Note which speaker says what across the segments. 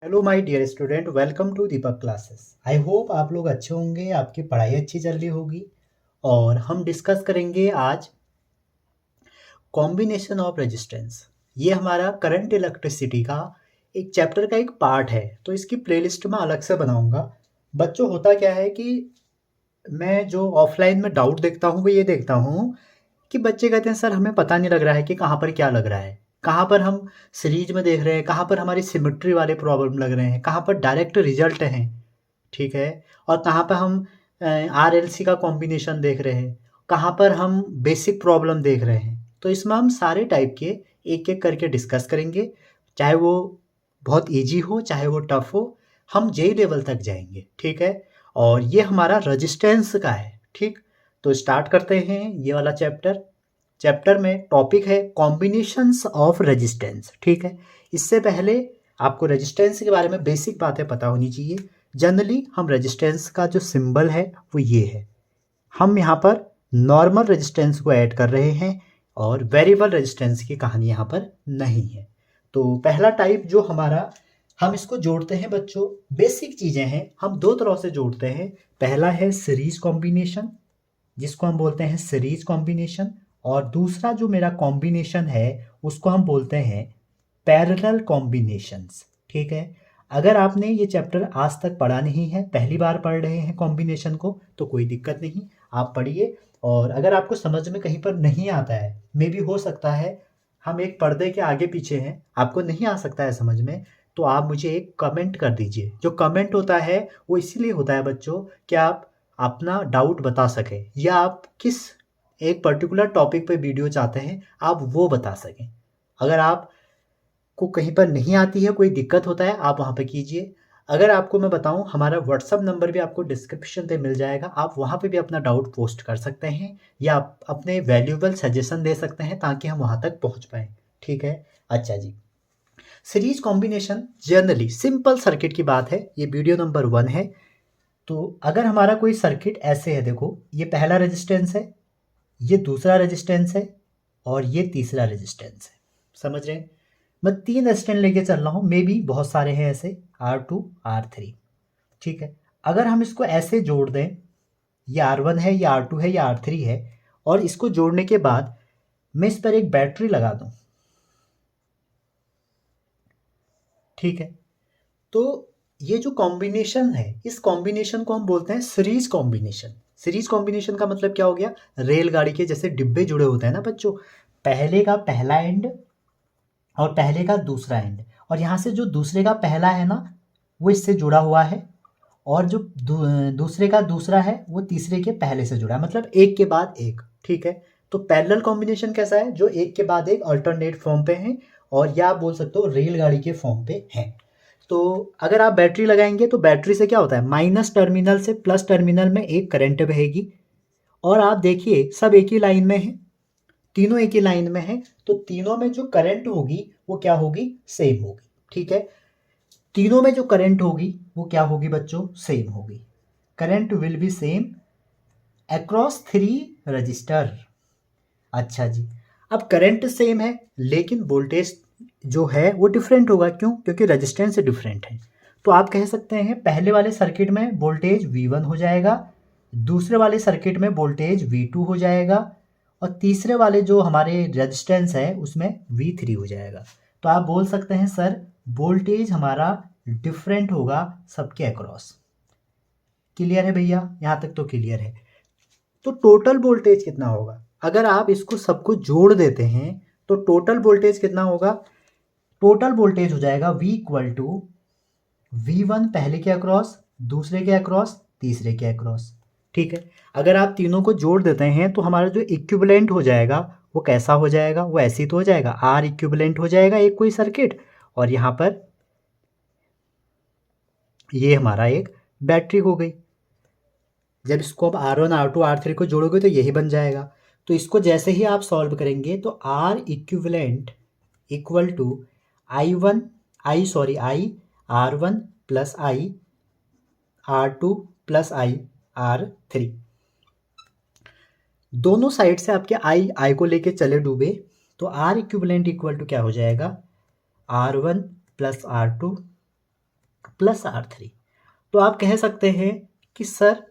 Speaker 1: Hello my dear student, welcome to Deepak classes. I hope आप लोग अच्छे होंगे, आपकी पढ़ाई अच्छी चल रही होगी। और हम डिस्कस करेंगे आज कॉम्बिनेशन ऑफ रेजिस्टेंस। ये हमारा करंट इलेक्ट्रिसिटी का एक चैप्टर का एक पार्ट है, तो इसकी प्लेलिस्ट मैं अलग से बनाऊंगा। बच्चों, होता क्या है कि मैं जो ऑफलाइन में डाउट देखता हूँ वो ये देखता हूँ कि बच्चे कहते हैं सर हमें पता नहीं लग रहा है कि कहाँ पर क्या लग रहा है, कहाँ पर हम सीरीज में देख रहे हैं, कहाँ पर हमारी सिमेट्री वाले प्रॉब्लम लग रहे हैं, कहाँ पर डायरेक्ट रिजल्ट हैं, ठीक है। और कहाँ पर हम आर एल सी का कॉम्बिनेशन देख रहे हैं, कहाँ पर हम बेसिक प्रॉब्लम देख रहे हैं। तो इसमें हम सारे टाइप के एक एक करके डिस्कस करेंगे, चाहे वो बहुत इजी हो चाहे वो टफ हो, हम जेई लेवल तक जाएंगे, ठीक है। और ये हमारा रजिस्टेंस का है, ठीक। तो स्टार्ट करते हैं ये वाला चैप्टर। चैप्टर में टॉपिक है कॉम्बिनेशंस ऑफ रेजिस्टेंस, ठीक है। इससे पहले आपको रेजिस्टेंस के बारे में बेसिक बातें पता होनी चाहिए। जनरली हम रेजिस्टेंस का जो सिंबल है वो ये है। हम यहाँ पर नॉर्मल रेजिस्टेंस को ऐड कर रहे हैं और वेरिएबल रेजिस्टेंस की कहानी यहाँ पर नहीं है। तो पहला टाइप जो हमारा, हम इसको जोड़ते हैं बच्चों, बेसिक चीज़ें हैं, हम दो तरह से जोड़ते हैं। पहला है सीरीज कॉम्बिनेशन, जिसको हम बोलते हैं सीरीज कॉम्बिनेशन। और दूसरा जो मेरा कॉम्बिनेशन है उसको हम बोलते हैं पैरेलल कॉम्बिनेशंस, ठीक है। अगर आपने ये चैप्टर आज तक पढ़ा नहीं है, पहली बार पढ़ रहे हैं कॉम्बिनेशन को, तो कोई दिक्कत नहीं, आप पढ़िए। और अगर आपको समझ में कहीं पर नहीं आता है, मे भी हो सकता है हम एक पर्दे के आगे पीछे हैं, आपको नहीं आ सकता है समझ में, तो आप मुझे एक कमेंट कर दीजिए। जो कमेंट होता है वो इसीलिए होता है बच्चों कि आप अपना डाउट बता सकें, या आप किस एक पर्टिकुलर टॉपिक पे वीडियो चाहते हैं आप वो बता सकें। अगर आप को कहीं पर नहीं आती है, कोई दिक्कत होता है, आप वहाँ पे कीजिए। अगर आपको मैं बताऊँ, हमारा व्हाट्सअप नंबर भी आपको डिस्क्रिप्शन पे मिल जाएगा, आप वहाँ पे भी अपना डाउट पोस्ट कर सकते हैं, या आप अपने वैल्यूएबल सजेशन दे सकते हैं ताकि हम वहाँ तक पहुँच पाएँ, ठीक है। अच्छा जी, series combination generally simple circuit की बात है, ये वीडियो नंबर 1 है। तो अगर हमारा कोई सर्किट ऐसे है, देखो ये पहला रेजिस्टेंस है, ये दूसरा रेजिस्टेंस है, और ये तीसरा रेजिस्टेंस है, समझ रहे हैं। मैं 3 रेजिस्टेंस लेके चल रहा हूँ, मे बी बहुत सारे हैं ऐसे, R2 R3, ठीक है। अगर हम इसको ऐसे जोड़ दें, ये R1 है, ये R2 है, ये R3 है, और इसको जोड़ने के बाद मैं इस पर एक बैटरी लगा दूं, ठीक है। तो ये जो कॉम्बिनेशन है, इस कॉम्बिनेशन को हम बोलते हैं सीरीज कॉम्बिनेशन। सीरीज कॉम्बिनेशन का मतलब क्या हो गया, रेलगाड़ी के जैसे डिब्बे जुड़े होते हैं ना बच्चों, पहले का पहला एंड और पहले का दूसरा एंड, और यहाँ से जो दूसरे का पहला है ना वो इससे जुड़ा हुआ है, और जो दूसरे का दूसरा है वो तीसरे के पहले से जुड़ा है, मतलब एक के बाद एक, ठीक है। तो पैरेलल कॉम्बिनेशन कैसा है, जो एक के बाद एक अल्टरनेट फॉर्म पे हैं, और या आप बोल सकते हो रेलगाड़ी के फॉर्म पे हैं। तो अगर आप बैटरी लगाएंगे तो बैटरी से क्या होता है, माइनस टर्मिनल से प्लस टर्मिनल में एक करंट बहेगी, और आप देखिए सब एक ही लाइन में है, तीनों एक ही लाइन में है, तो तीनों में जो करंट होगी वो क्या होगी, सेम होगी, ठीक है। तीनों में जो करंट होगी वो क्या होगी बच्चों, सेम होगी। Current will be same across 3 register. अच्छा जी, अब करंट सेम है लेकिन वोल्टेज जो है वो डिफरेंट होगा, क्यों, क्योंकि रेजिस्टेंस डिफरेंट है। तो आप कह सकते हैं पहले वाले सर्किट में वोल्टेज V1 हो जाएगा, दूसरे वाले सर्किट में वोल्टेज V2 हो जाएगा, और तीसरे वाले जो हमारे रेजिस्टेंस है उसमें V3 हो जाएगा। तो आप बोल सकते हैं सर वोल्टेज हमारा डिफरेंट होगा सबके अक्रॉस। क्लियर है भैया, यहाँ तक तो क्लियर है। तो टोटल वोल्टेज कितना होगा, अगर आप इसको सबको जोड़ देते हैं तो टोटल वोल्टेज कितना होगा, टोटल वोल्टेज हो जाएगा V इक्वल टू V1 पहले के अक्रॉस, दूसरे के अक्रॉस, तीसरे के अक्रॉस, ठीक है। अगर आप तीनों को जोड़ देते हैं तो हमारा जो इक्विवेलेंट हो जाएगा वो कैसा हो जाएगा, वो ऐसे ही तो हो जाएगा, R इक्विवेलेंट हो जाएगा एक कोई सर्किट, और यहाँ पर ये हमारा एक बैटरी हो गई। जब इसको आप R1 R2 R3 को जोड़ोगे तो यही बन जाएगा। तो इसको जैसे ही आप सॉल्व करेंगे तो R equivalent equal to I R1 plus I R2 plus I R3, दोनों साइड से आपके आई को लेके चले डूबे, तो R इक्विवेलेंट इक्वल टू क्या हो जाएगा, R1 plus R2 plus R3। तो आप कह सकते हैं कि सर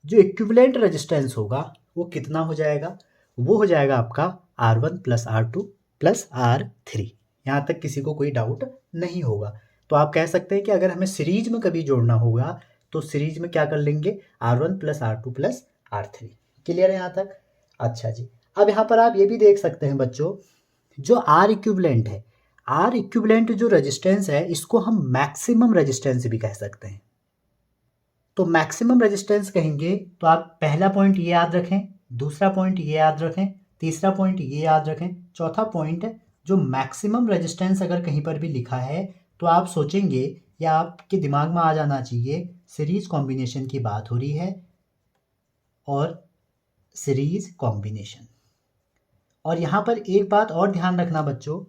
Speaker 1: जो इक्विवेलेंट रेजिस्टेंस होगा वो कितना हो जाएगा, वो हो जाएगा आपका R1 plus R2 plus R3। यहाँ तक किसी को कोई डाउट नहीं होगा। तो आप कह सकते हैं कि अगर हमें सीरीज में कभी जोड़ना होगा तो सीरीज में क्या कर लेंगे, R1 plus R2 plus R3। Clear है यहाँ तक? अच्छा जी, अब यहाँ पर आप ये भी देख सकते हैं बच्चों, जो R इक्विवेलेंट है, R इक्विवेलेंट जो रेजिस्टेंस है इसको हम मैक्सिमम रेजिस्टेंस भी कह सकते हैं। तो मैक्सिमम रेजिस्टेंस कहेंगे तो आप पहला पॉइंट ये याद रखें, दूसरा पॉइंट ये याद रखें, तीसरा पॉइंट ये याद रखें, चौथा पॉइंट जो मैक्सिमम रेजिस्टेंस अगर कहीं पर भी लिखा है तो आप सोचेंगे या आपके दिमाग में आ जाना चाहिए सीरीज कॉम्बिनेशन की बात हो रही है और सीरीज कॉम्बिनेशन। और यहाँ पर एक बात और ध्यान रखना बच्चों,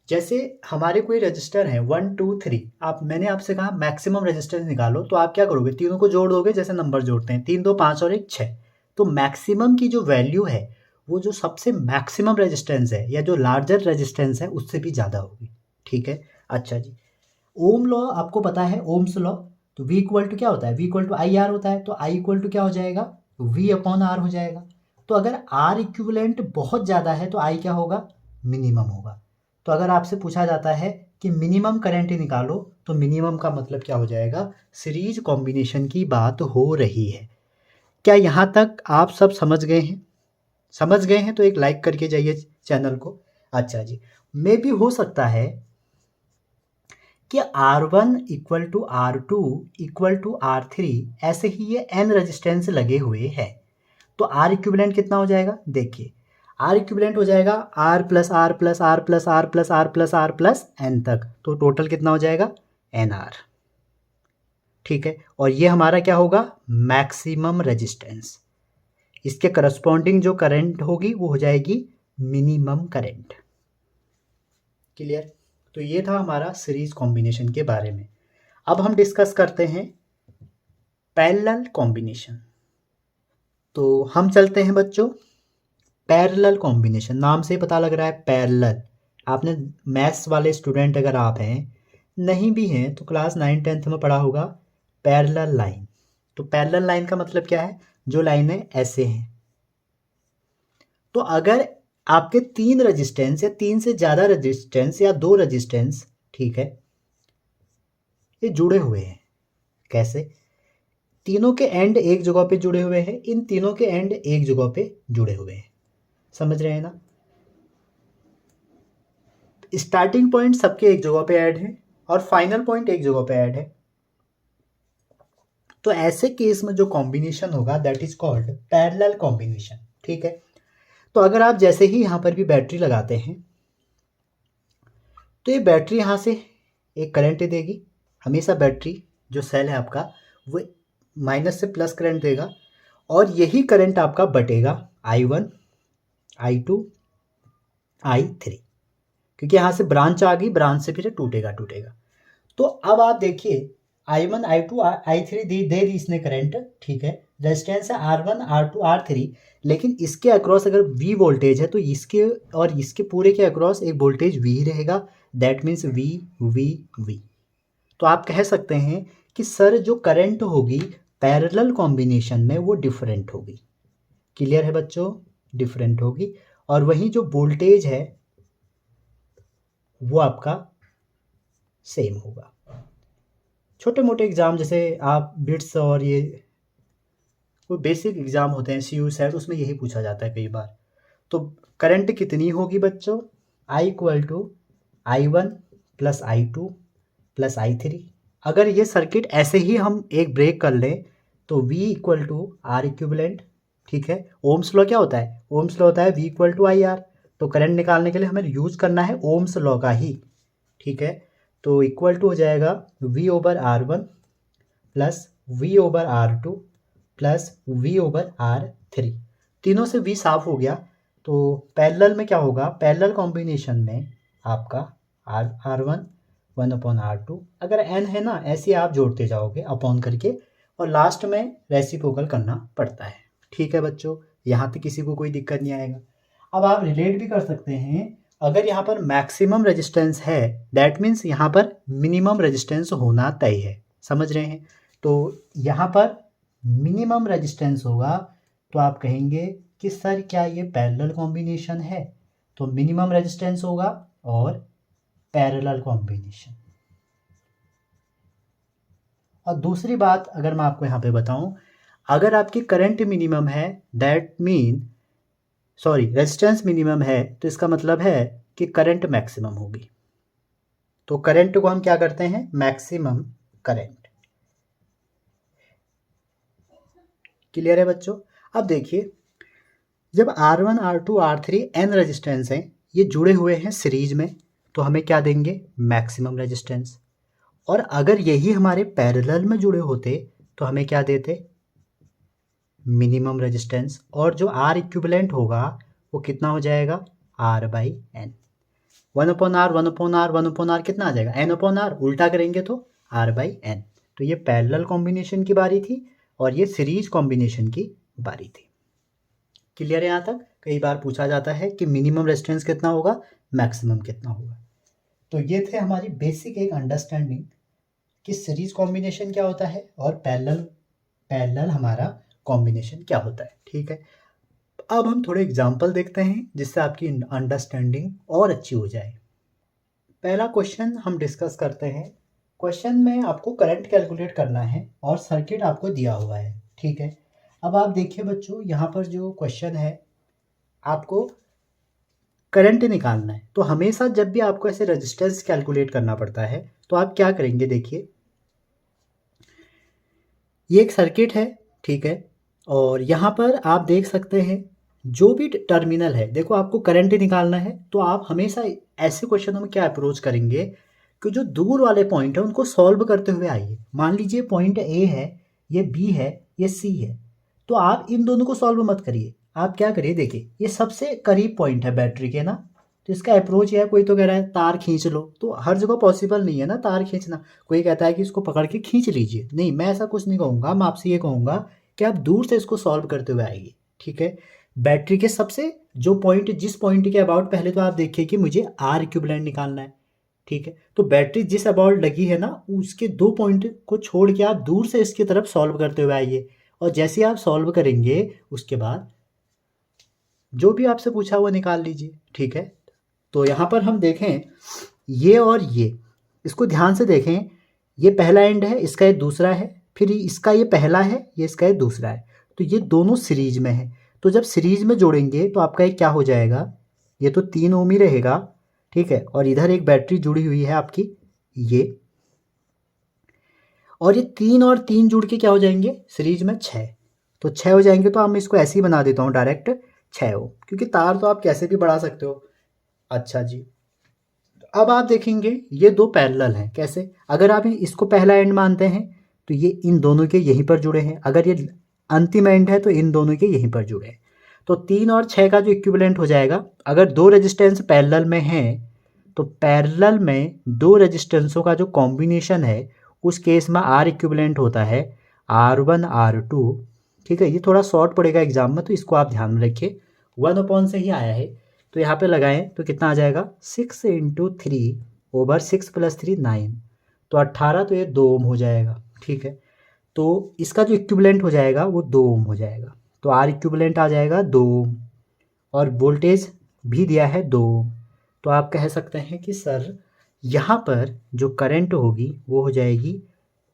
Speaker 1: जैसे हमारे कोई रजिस्टर है 1 2 3, मैंने आपसे कहा मैक्सिमम रेजिस्टेंस निकालो, तो आप क्या करोगे, तीनों को जोड़ दोगे जैसे नंबर जोड़ते हैं, 3 2 5 और 1 6। तो मैक्सिमम की जो वैल्यू है वो जो सबसे मैक्सिमम रेजिस्टेंस है या जो लार्जर रेजिस्टेंस है उससे भी ज़्यादा होगी। ठीक है, अच्छा जी। ओम लॉ आपको पता है, ओम्स लॉ, तो V इक्वल टू क्या होता है, V equal to I R होता है, तो I इक्वल टू क्या हो जाएगा, V अपॉन आर हो जाएगा। तो अगर R इक्विवेलेंट बहुत ज़्यादा है तो I क्या होगा, मिनिमम होगा। तो अगर आपसे पूछा जाता है कि मिनिमम करंट निकालो तो मिनिमम का मतलब क्या हो जाएगा, सीरीज कॉम्बिनेशन की बात हो रही है। क्या यहाँ तक आप सब समझ गए हैं? समझ गए हैं तो एक लाइक करके जाइए चैनल को। अच्छा जी, मे भी हो सकता है कि R1 equal to R2 equal to R3 ऐसे ही ये n रेजिस्टेंस लगे हुए हैं। तो R इक्विवेलेंट कितना हो जाएगा, देखिए R इक्विवेलेंट हो जाएगा R plus R plus R plus R plus R plus R plus N तक, तो टोटल कितना हो जाएगा NR। ठीक है, और ये हमारा क्या होगा, मैक्सिमम रेजिस्टेंस। इसके करस्पॉन्डिंग जो करंट होगी वो हो जाएगी मिनिमम करंट। क्लियर? तो ये था हमारा सीरीज कॉम्बिनेशन के बारे में। अब हम डिस्कस करते हैं पैरेलल कॉम्बिनेशन। तो हम चलते हैं बच्चों पैरेलल कॉम्बिनेशन, नाम से पता लग रहा है पैरेलल। आपने मैथ्स वाले स्टूडेंट अगर आप हैं, नहीं भी हैं तो क्लास 9 10th में पढ़ा होगा पैरेलल लाइन। तो पैरेलल लाइन का मतलब क्या है, जो लाइनें ऐसे हैं। तो अगर आपके 3 रेजिस्टेंस या 3 से ज़्यादा रेजिस्टेंस या 2 रेजिस्टेंस, ठीक है, ये जुड़े हुए हैं, कैसे, तीनों के एंड एक जगह पे जुड़े हुए हैं, इन तीनों के एंड एक जगह पे जुड़े हुए हैं, समझ रहे हैं ना। स्टार्टिंग पॉइंट सबके एक जगह पे ऐड है और फाइनल पॉइंट एक जगह पे ऐड है। तो ऐसे केस में जो कॉम्बिनेशन होगा that is called parallel combination. ठीक है, तो अगर आप जैसे ही यहाँ पर भी बैटरी लगाते हैं तो ये बैटरी यहाँ से एक करंट देगी। हमेशा बैटरी जो सेल है आपका वो माइनस से प्लस करंट देगा और यही करंट आपका बटेगा I1 I2 I3, क्योंकि यहाँ से ब्रांच आ गई, ब्रांच से फिर टूटेगा। तो अब आप देखिए I1 I2 I3 दे दी इसने करंट, ठीक है, रेजिस्टेंस है R1 R2 R3, लेकिन इसके अक्रॉस अगर V वोल्टेज है तो इसके और इसके पूरे के अक्रॉस एक वोल्टेज V रहेगा, दैट मीन्स V। तो आप कह सकते हैं कि सर जो करंट होगी पैरेलल कॉम्बिनेशन में वो डिफरेंट होगी। क्लियर है बच्चों, डिफरेंट होगी। और वहीं जो वोल्टेज है वो आपका सेम होगा। छोटे मोटे एग्ज़ाम जैसे आप बिट्स और ये कोई बेसिक एग्ज़ाम होते हैं CU सेट, उसमें यही पूछा जाता है कई बार। तो करंट कितनी होगी बच्चों, I equal to I1 plus I2 plus I3। अगर ये सर्किट ऐसे ही हम एक ब्रेक कर लें तो V equal to R equivalent. ठीक है, ओम्स लॉ क्या होता है, ओम्स लॉ होता है V इक्वल टू IR। तो करंट निकालने के लिए हमें यूज़ करना है ओम्स लॉ का ही। ठीक है, तो इक्वल टू हो जाएगा V over R1 plus V over R2 plus V over R3। तीनों से V साफ हो गया। तो पैरेलल में क्या होगा, पैरेलल कॉम्बिनेशन में आपका R1 1 अपॉन R2, अगर n है ना ऐसे आप जोड़ते जाओगे अपॉन करके, और लास्ट में रेसिप्रोकल करना पड़ता है। ठीक है बच्चों, यहाँ तक किसी को कोई दिक्कत नहीं आएगा। अब आप रिलेट भी कर सकते हैं अगर यहाँ पर मैक्सिमम रेजिस्टेंस है दैट मीन्स यहाँ पर मिनिमम रेजिस्टेंस होना तय है, समझ रहे हैं। तो यहाँ पर मिनिमम रेजिस्टेंस होगा तो आप कहेंगे कि सर क्या ये पैरेलल कॉम्बिनेशन है, तो मिनिमम रेजिस्टेंस होगा और पैरेलल कॉम्बिनेशन। और दूसरी बात अगर मैं आपको यहाँ पे बताऊँ, अगर आपकी करंट मिनिमम है दैट मीन रेजिस्टेंस मिनिमम है तो इसका मतलब है कि करंट मैक्सिमम होगी। तो करंट को हम क्या करते हैं, मैक्सिमम करंट। क्लियर है बच्चों। अब देखिए जब R1 R2 R3 n resistance हैं, ये जुड़े हुए हैं सीरीज में, तो हमें क्या देंगे, मैक्सिमम रेजिस्टेंस। और अगर यही हमारे पैरेलल में जुड़े होते तो हमें क्या देते, मिनिमम रेजिस्टेंस। और जो R इक्विवेलेंट होगा वो कितना हो जाएगा, R/n। 1/r 1/r 1/r कितना आ जाएगा, n/r। उल्टा करेंगे तो R/n। तो ये पैरेलल कॉम्बिनेशन की बारी थी और ये सीरीज कॉम्बिनेशन की बारी थी। क्लियर है यहाँ तक। कई बार पूछा जाता है कि मिनिमम रेजिस्टेंस कितना होगा, मैक्सिमम कितना होगा। तो ये थे हमारी बेसिक एक अंडरस्टैंडिंग कि सीरीज कॉम्बिनेशन क्या होता है और पैरेलल हमारा कॉम्बिनेशन क्या होता है। ठीक है, अब हम थोड़े एग्जाम्पल देखते हैं जिससे आपकी अंडरस्टैंडिंग और अच्छी हो जाए। पहला क्वेश्चन हम डिस्कस करते हैं। क्वेश्चन में आपको करंट कैलकुलेट करना है और सर्किट आपको दिया हुआ है। ठीक है, अब आप देखिए बच्चों, यहाँ पर जो क्वेश्चन है आपको करंट निकालना है। तो हमेशा जब भी आपको ऐसे रेजिस्टेंस कैलकुलेट करना पड़ता है तो आप क्या करेंगे, देखिए ये एक सर्किट है, ठीक है, और यहाँ पर आप देख सकते हैं जो भी टर्मिनल है, देखो आपको करंट निकालना है तो आप हमेशा ऐसे क्वेश्चनों में क्या अप्रोच करेंगे कि जो दूर वाले पॉइंट है उनको सॉल्व करते हुए आइए। मान लीजिए पॉइंट ए है, ये बी है, ये सी है, तो आप इन दोनों को सॉल्व मत करिए। आप क्या करिए, देखिए ये सबसे करीब पॉइंट है बैटरी के ना, तो इसका अप्रोच यह है, कोई तो कह रहा है तार खींच लो, तो हर जगह पॉसिबल नहीं है ना तार खींचना। कोई कहता है कि इसको पकड़ के खींच लीजिए, नहीं मैं ऐसा कुछ नहीं कहूँगा। मैं आपसे ये कहूँगा कि आप दूर से इसको सॉल्व करते हुए आइए। ठीक है, बैटरी के सबसे जो पॉइंट, जिस पॉइंट के अबाउट, पहले तो आप देखिए कि मुझे आर इक्विवेलेंट निकालना है। ठीक है, तो बैटरी जिस अबाउट लगी है ना उसके 2 पॉइंट को छोड़ के आप दूर से इसकी तरफ सॉल्व करते हुए आइए। और जैसे आप सॉल्व करेंगे उसके बाद जो भी आपसे पूछा हुआ निकाल लीजिए। ठीक है, तो यहाँ पर हम देखें ये और ये, इसको ध्यान से देखें, ये पहला एंड है, इसका ये दूसरा है, फिर इसका ये पहला है, ये इसका ये दूसरा है, तो ये दोनों सीरीज में है। तो जब सीरीज में जोड़ेंगे तो आपका ये क्या हो जाएगा, ये तो 3 ओम ही रहेगा। ठीक है, और इधर एक बैटरी जुड़ी हुई है आपकी ये, और ये 3 और 3 जुड़ के क्या हो जाएंगे सीरीज में 6, तो 6 हो जाएंगे। तो मैं इसको ऐसे ही बना देता हूँ डायरेक्ट 6 ओम, क्योंकि तार तो आप कैसे भी बढ़ा सकते हो। अच्छा जी, अब आप देखेंगे ये दो पैरेलल हैं। कैसे, अगर आप इसको पहला एंड मानते हैं तो ये इन दोनों के यहीं पर जुड़े हैं, अगर ये अंतिम एंड है तो इन दोनों के यहीं पर जुड़े हैं। तो 3 और 6 का जो इक्विवेलेंट हो जाएगा, अगर 2 रेजिस्टेंस पैरेलल में हैं तो पैरेलल में 2 रेजिस्टेंसों का जो कॉम्बिनेशन है उस केस में आर इक्विवेलेंट होता है R1 R2। ठीक है, ये थोड़ा शॉर्ट पड़ेगा एग्जाम में तो इसको आप ध्यान में रखिए, 1 से ही आया है। तो यहाँ पे लगाएं तो कितना आ जाएगा, 6 × 3 / 6 + 3 9, तो 18, तो ये 2 ओम हो जाएगा। ठीक है, तो इसका जो इक्विवेलेंट हो जाएगा वो 2 ओम हो जाएगा, तो आर इक्विवेलेंट आ जाएगा 2 ओम, और वोल्टेज भी दिया है 2 ओम। तो आप कह सकते हैं कि सर यहाँ पर जो करंट होगी वो हो जाएगी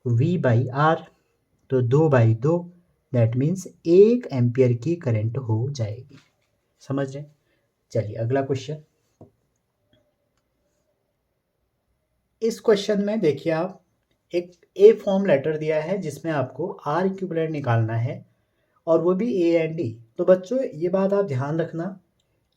Speaker 1: V/R, तो 2/2, दैट मीन्स 1 एम्पियर की करंट हो जाएगी। समझ रहे हैं। चलिए अगला क्वेश्चन। इस क्वेश्चन में देखिए आप, एक ए फॉर्म लेटर दिया है जिसमें आपको आर इक्विवेलेंट निकालना है और वो भी ए एंड डी। तो बच्चों ये बात आप ध्यान रखना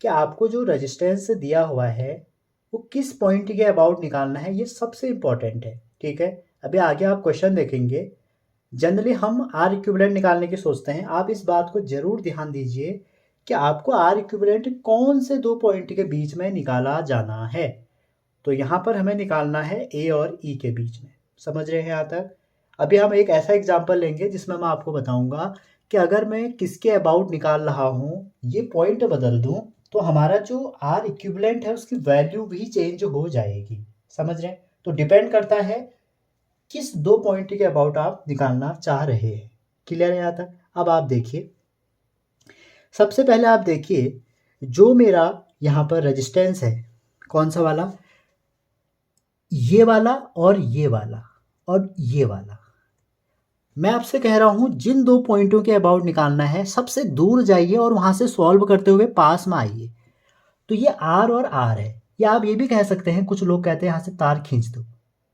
Speaker 1: कि आपको जो रेजिस्टेंस दिया हुआ है वो किस पॉइंट के अबाउट निकालना है, ये सबसे इम्पॉर्टेंट है। ठीक है, अभी आगे आप क्वेश्चन देखेंगे। जनरली हम आर इक्विवेलेंट निकालने की सोचते हैं, आप इस बात को जरूर ध्यान दीजिए कि आपको आर इक्विवेलेंट कौन से 2 पॉइंट के बीच में निकाला जाना है। तो यहाँ पर हमें निकालना है ए और ई के बीच में। समझ रहे हैं यहाँ तक। अभी हम एक ऐसा एग्जांपल लेंगे जिसमें मैं आपको बताऊंगा कि अगर मैं किसके अबाउट निकाल रहा हूँ, ये पॉइंट बदल दूँ तो हमारा जो आर इक्विवेलेंट है उसकी वैल्यू भी चेंज हो जाएगी। समझ रहे हैं? तो डिपेंड करता है किस दो पॉइंट के अबाउट आप निकालना चाह रहे हैं। क्लियर है यहाँ तक? अब आप देखिए, सबसे पहले आप देखिए जो मेरा यहाँ पर रेजिस्टेंस है, कौन सा वाला, ये वाला और ये वाला और ये वाला। मैं आपसे कह रहा हूँ जिन दो पॉइंटों के अबाउट निकालना है सबसे दूर जाइए और वहाँ से सॉल्व करते हुए पास में आइए। तो ये आर और आर है, या आप ये भी कह सकते हैं, कुछ लोग कहते हैं यहाँ से तार खींच दो,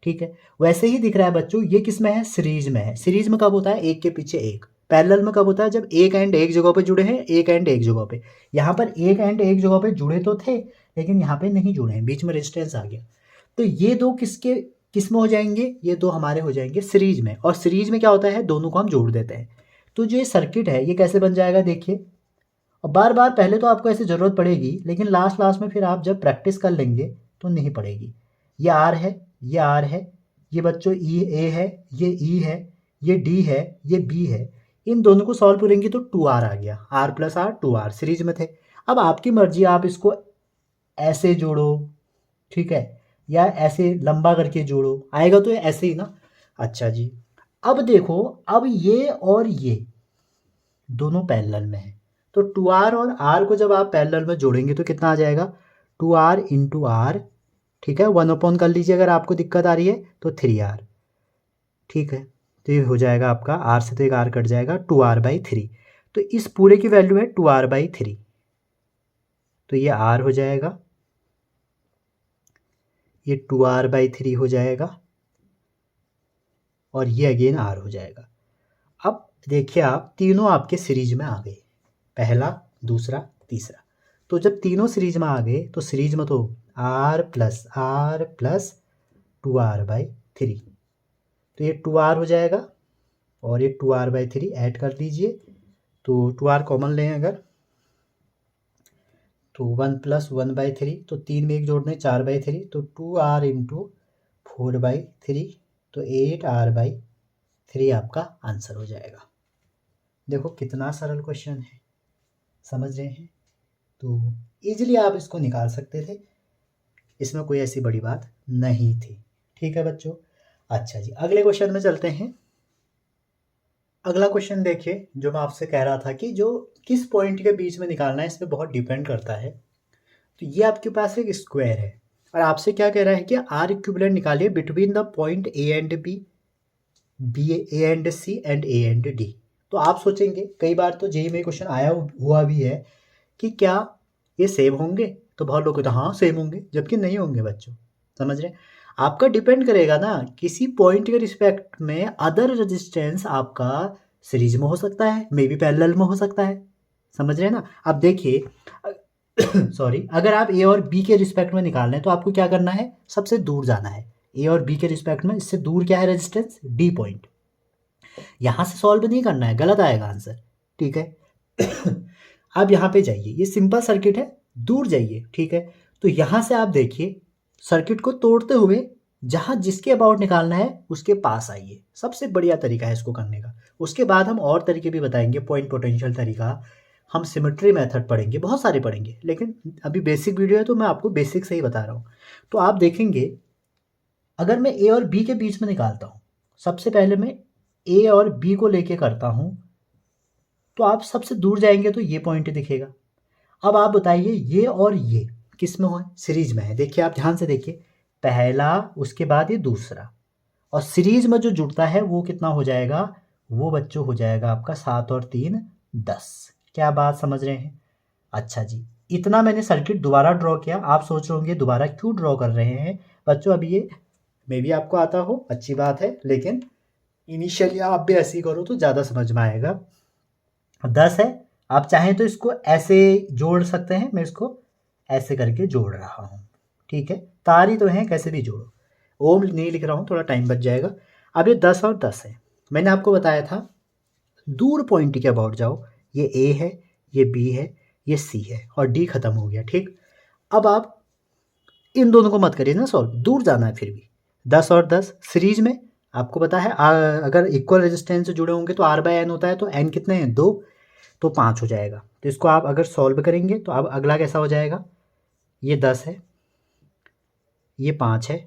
Speaker 1: ठीक है। वैसे ही दिख रहा है बच्चों, ये किस में है, सीरीज में है। सीरीज में कब होता है, एक के पीछे एक। पैरेलल में कब होता है, जब एक एंड एक जगह पे जुड़े हैं, एक एंड एक जगह पे। यहाँ पर एक एंड एक जगह पे जुड़े तो थे, लेकिन यहाँ पे नहीं जुड़े हैं, बीच में रेजिस्टेंस आ गया। तो ये दो किसके किस में हो जाएंगे, ये दो हमारे हो जाएंगे सीरीज में। और सीरीज में क्या होता है, दोनों को हम जोड़ देते हैं। तो जो ये सर्किट है ये कैसे बन जाएगा, देखिए। और बार बार पहले तो आपको ऐसी ज़रूरत पड़ेगी, लेकिन लास्ट लास्ट में फिर आप जब प्रैक्टिस कर लेंगे तो नहीं पड़ेगी। ये आर है, ये आर है, ये बच्चों ई ए है, ये ई है, ये डी है, ये बी है। इन दोनों को सॉल्व करेंगे तो 2R आ गया, R plus R 2R series में थे। अब आपकी मर्जी, आप इसको ऐसे जोड़ो, ठीक है, या ऐसे लंबा करके जोड़ो, आएगा तो ऐसे ही ना। अच्छा जी, अब देखो, अब ये और ये दोनों पैरेलल में है, तो 2R और R को जब आप पैरेलल में जोड़ेंगे तो कितना आ जाएगा, 2R इंटू आर, ठीक है, 1 कर लीजिए अगर आपको दिक्कत आ रही है तो 3R, ठीक है। तो ये हो जाएगा आपका, R से तो एक R कट जाएगा, 2R/3। तो इस पूरे की वैल्यू है 2R/3, तो ये R हो जाएगा, ये 2R/3 हो जाएगा, और ये अगेन R हो जाएगा। अब देखिए आप, तीनों आपके सीरीज में आ गए, पहला, दूसरा, तीसरा। तो जब तीनों सीरीज में आ गए तो सीरीज में तो R प्लस 2R/3, तो ये 2R हो जाएगा, और ये 2R/3 ऐड कर दीजिए। तो 2R कॉमन लें अगर, तो 1 प्लस 1/3, तो 3 में एक जोड़ने 4/3, तो 2R इंटू 4/3, तो 8R/3 आपका आंसर हो जाएगा। देखो कितना सरल क्वेश्चन है, समझ रहे हैं? तो इजीली आप इसको निकाल सकते थे, इसमें कोई ऐसी बड़ी बात नहीं थी। ठीक है बच्चों? अच्छा जी, अगले क्वेश्चन में चलते हैं। अगला क्वेश्चन देखिए, जो मैं आपसे कह रहा था कि जो किस पॉइंट के बीच में निकालना है, इस पर बहुत डिपेंड करता है। तो ये आपके पास एक स्क्वायर है, और आपसे क्या कह रहा है कि आर इक्विवेलेंट निकालिए between the point A and B, B A and C and A and D. तो आप सोचेंगे, कई बार तो जेईई में क्वेश्चन आया हुआ भी है कि क्या ये सेम होंगे, तो बहुत लोग कहते हैं हाँ सेम होंगे, जबकि नहीं होंगे बच्चों। समझ रहे हैं? आपका डिपेंड करेगा ना, किसी पॉइंट के रिस्पेक्ट में अदर रेजिस्टेंस आपका सीरीज में हो सकता है, मे बी पैरेलल में हो सकता है। समझ रहे हैं ना? अब देखिए सॉरी, अगर आप ए और बी के रिस्पेक्ट में निकाल रहे हैं तो आपको क्या करना है, सबसे दूर जाना है। ए और बी के रिस्पेक्ट में इससे दूर क्या है रेजिस्टेंस, डी पॉइंट। यहाँ से सॉल्व नहीं करना है, गलत आएगा आंसर, ठीक है। आप यहाँ पे जाइए, ये सिंपल सर्किट है, दूर जाइए, ठीक है। तो यहाँ से आप देखिए, सर्किट को तोड़ते हुए जहाँ जिसके अबाउट निकालना है उसके पास आइए, सबसे बढ़िया तरीका है इसको करने का। उसके बाद हम और तरीके भी बताएंगे, पॉइंट पोटेंशियल तरीका, हम सिमेट्री मेथड पढ़ेंगे, बहुत सारे पढ़ेंगे, लेकिन अभी बेसिक वीडियो है तो मैं आपको बेसिक से ही बता रहा हूँ। तो आप देखेंगे, अगर मैं ए और बी के बीच में निकालता हूँ, सबसे पहले मैं ए और बी को लेके करता हूँ, तो आप सबसे दूर जाएंगे तो ये पॉइंट दिखेगा। अब आप बताइए, ये और ये किस में हो, सीरीज में है। देखिए आप ध्यान से देखिए, पहला, उसके बाद ये दूसरा, और सीरीज में जो जुड़ता है वो कितना हो जाएगा, वो बच्चों हो जाएगा आपका 7 और 3 10। क्या बात समझ रहे हैं? अच्छा जी, इतना मैंने सर्किट दोबारा ड्रॉ किया। आप सोच रहे होंगे दोबारा क्यों ड्रॉ कर रहे हैं बच्चों, अभी ये मे भी आपको आता हो, अच्छी बात है, लेकिन इनिशियली आप भी ऐसे ही करो तो ज़्यादा समझ में आएगा। 10 है, आप चाहें तो इसको ऐसे जोड़ सकते हैं, मैं इसको ऐसे करके जोड़ रहा हूँ, ठीक है। तार ही तो है, कैसे भी जोड़ो, ओम नहीं लिख रहा हूँ, थोड़ा टाइम बच जाएगा। अब ये 10 और 10 है, मैंने आपको बताया था दूर पॉइंट के अबाउट जाओ, ये ए है, ये बी है, ये सी है, और डी खत्म हो गया, ठीक। अब आप इन दोनों को मत करिए ना सॉल्व, दूर जाना है फिर भी। 10 और 10 सीरीज में, आपको पता है अगर इक्वल रेजिस्टेंस से जुड़े होंगे तो R/N होता है, तो N कितने हैं, 2। तो 5 हो जाएगा। तो इसको आप अगर सॉल्व करेंगे तो अब अगला कैसा हो जाएगा, ये 10 है, ये 5 है,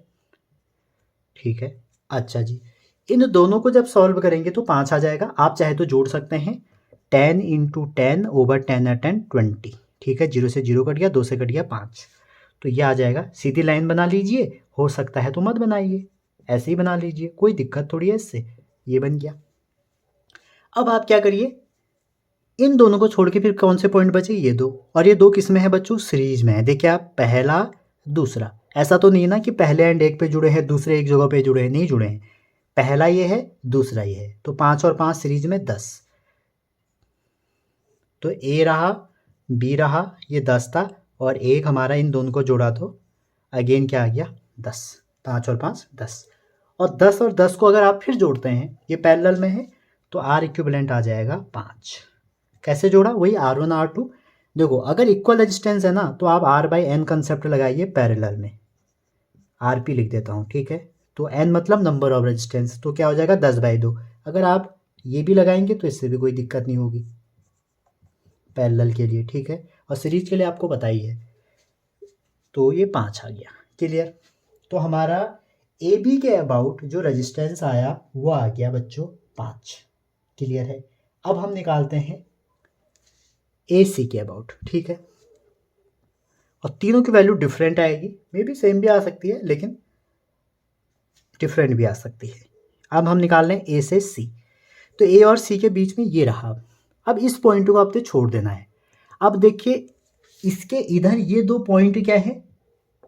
Speaker 1: ठीक है। अच्छा जी, इन दोनों को जब सॉल्व करेंगे तो 5 आ जाएगा। आप चाहे तो जोड़ सकते हैं, 10 इंटू 10 ओवर 10 है 10 20, ठीक है। 0 से 0 कट गया, 2 से कट गया 5, तो ये आ जाएगा। सीधी लाइन बना लीजिए, हो सकता है तो मत बनाइए, ऐसे ही बना लीजिए, कोई दिक्कत थोड़ी है इससे। ये बन गया। अब आप क्या करिए, इन दोनों को छोड़ के फिर कौन से पॉइंट बचे, ये दो, और ये दो किस में है बच्चों, सीरीज में है। देखिए आप, पहला दूसरा, ऐसा तो नहीं है ना कि पहले एंड एक पे जुड़े हैं दूसरे एक जगह पे जुड़े हैं, नहीं जुड़े हैं। पहला ये है, दूसरा ये है, तो 5 और 5 सीरीज में 10। तो ए रहा, बी रहा, ये 10 था, और एक हमारा इन दोनों को जोड़ा तो अगेन क्या आ गया, 10। 5 और 5 10, और 10 और 10 को अगर आप फिर जोड़ते हैं, ये पैरेलल में है, तो आर इक्विवेलेंट आ जाएगा 5। कैसे जोड़ा, वही R1 R2। देखो अगर इक्वल रेजिस्टेंस है ना, तो आप R/N कंसेप्ट लगाइए पैरेलल में, RP लिख देता हूँ, ठीक है। तो N मतलब नंबर ऑफ रेजिस्टेंस, तो क्या हो जाएगा 10/2। अगर आप ये भी लगाएंगे तो इससे भी कोई दिक्कत नहीं होगी पैरेलल के लिए, ठीक है। और सीरीज के लिए आपको पता ही है। तो ये 5 आ गया, क्लियर। तो हमारा ए बी के अबाउट जो रेजिस्टेंस आया वो आ गया बच्चों 5, क्लियर है। अब हम निकालते हैं ए सी के अबाउट, ठीक है। और तीनों की वैल्यू डिफरेंट आएगी, मे बी सेम भी आ सकती है लेकिन डिफरेंट भी आ सकती है। अब हम निकाल लें ए से सी, तो ए और सी के बीच में ये रहा। अब इस पॉइंट को आपको छोड़ देना है। अब देखिए, इसके इधर ये दो पॉइंट क्या है,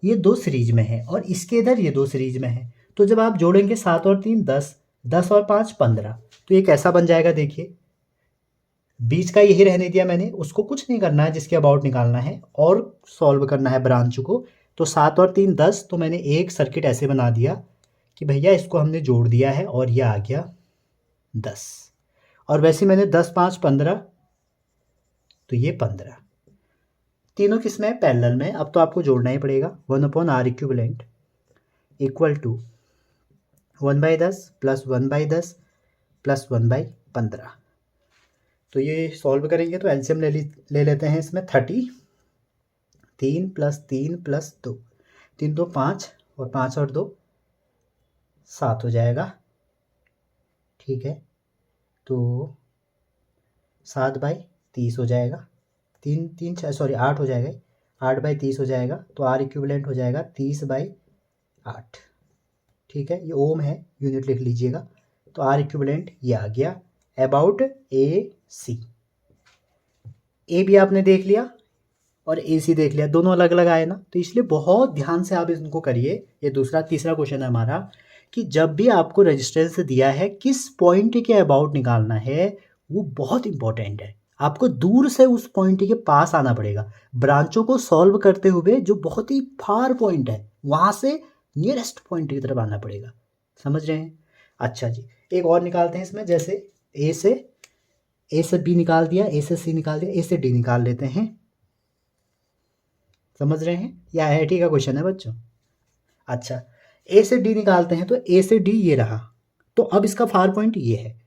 Speaker 1: ये दो सीरीज में है, और इसके इधर ये दो सीरीज में है। तो जब आप जोड़ेंगे 7 और 3 10, 10 और 5 15, तो ये कैसा बन जाएगा, देखिए बीच का यही रहने दिया मैंने, उसको कुछ नहीं करना है, जिसके अबाउट निकालना है और सॉल्व करना है ब्रांच को। तो 7 और 3 10, तो मैंने एक सर्किट ऐसे बना दिया कि भैया इसको हमने जोड़ दिया है और यह आ गया 10। और वैसे मैंने 10 5 15, तो ये 15। तीनों किस में है, पैरेलल में। अब तो आपको जोड़ना ही पड़ेगा। 1/R equivalent equal to 1/10 plus 1/10 plus 1/15। तो ये सॉल्व करेंगे तो एलसीएम ले लेते हैं इसमें 30। 3 प्लस 3 प्लस 2, 3 2 5, और 5 और 2 7 हो जाएगा, ठीक है। तो 7/30 हो जाएगा, 3 3 6 सॉरी 8 हो जाएगा, 8/30 हो जाएगा। तो आर इक्विवेलेंट हो जाएगा 30/8, ठीक है। ये ओम है, यूनिट लिख लीजिएगा। तो आर इक्विवेलेंट ये आ गया अबाउट ए सी। ए भी आपने देख लिया और ए सी देख लिया, दोनों अलग अलग आए ना, तो इसलिए बहुत ध्यान से आप इनको करिए। ये दूसरा तीसरा क्वेश्चन है हमारा, कि जब भी आपको रेजिस्टेंस दिया है किस पॉइंट के अबाउट निकालना है, वो बहुत इंपॉर्टेंट है। आपको दूर से उस पॉइंट के पास आना पड़ेगा, ब्रांचों को सॉल्व करते हुए जो बहुत ही फार पॉइंट है वहाँ से नियरेस्ट पॉइंट की तरफ आना पड़ेगा, समझ रहे हैं। अच्छा जी, एक और निकालते हैं इसमें, जैसे ए से बी निकाल दिया, ए से सी निकाल दिया, ए से डी निकाल लेते हैं, समझ रहे हैं। या IIT का क्वेश्चन है बच्चों। अच्छा, ए से डी निकालते हैं, तो ए से डी ये रहा, तो अब इसका फार पॉइंट ये है,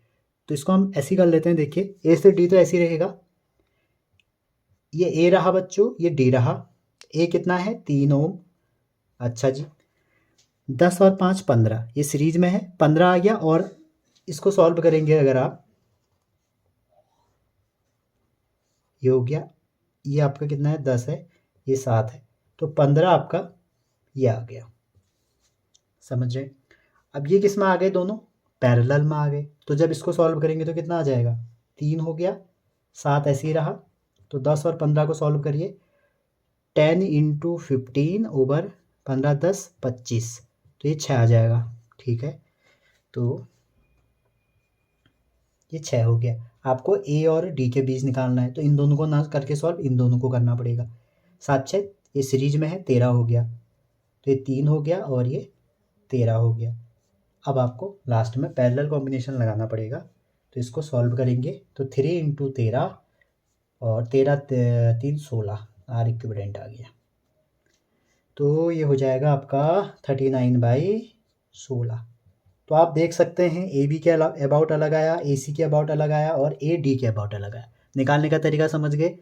Speaker 1: तो इसको हम ऐसे कर लेते हैं। देखिए ए से डी तो ऐसे ही रहेगा, ये ए रहा बच्चों, ये डी रहा। ए कितना है, 3 ओम। अच्छा जी, 10 और 5 15, ये सीरीज में है, 15 आ गया। और इसको सॉल्व करेंगे अगर आप, ये हो गया, ये आपका कितना है 10 है, ये 7 है, तो 15 आपका ये आ गया, समझ रहे। अब ये किस में आ गए, दोनों पैरेलल में आ गए। तो जब इसको सॉल्व करेंगे तो कितना आ जाएगा, 3 हो गया, 7 ऐसे ही रहा। तो 10 और 15 को सॉल्व करिए, 10 इंटू 15 ओवर 15 10 25, तो ये 6 आ जाएगा, ठीक है। तो ये 6 हो गया। आपको ए और डी के बीच निकालना है, तो इन दोनों को ना करके सॉल्व, इन दोनों को करना पड़ेगा। 7 6, ये सीरीज में है, 13 हो गया। तो ये 3 हो गया और ये 13 हो गया। अब आपको लास्ट में पैरेलल कॉम्बिनेशन लगाना पड़ेगा, तो इसको सॉल्व करेंगे तो 3 इंटू 13 और 13 3 16, आर इक्विवेलेंट आ गया। तो ये हो जाएगा आपका 39/16। तो आप देख सकते हैं ए बी के अबाउट अलग आया, ए सी के अबाउट अलग आया, और ए डी के अबाउट अलग आया। निकालने का तरीका समझ गए।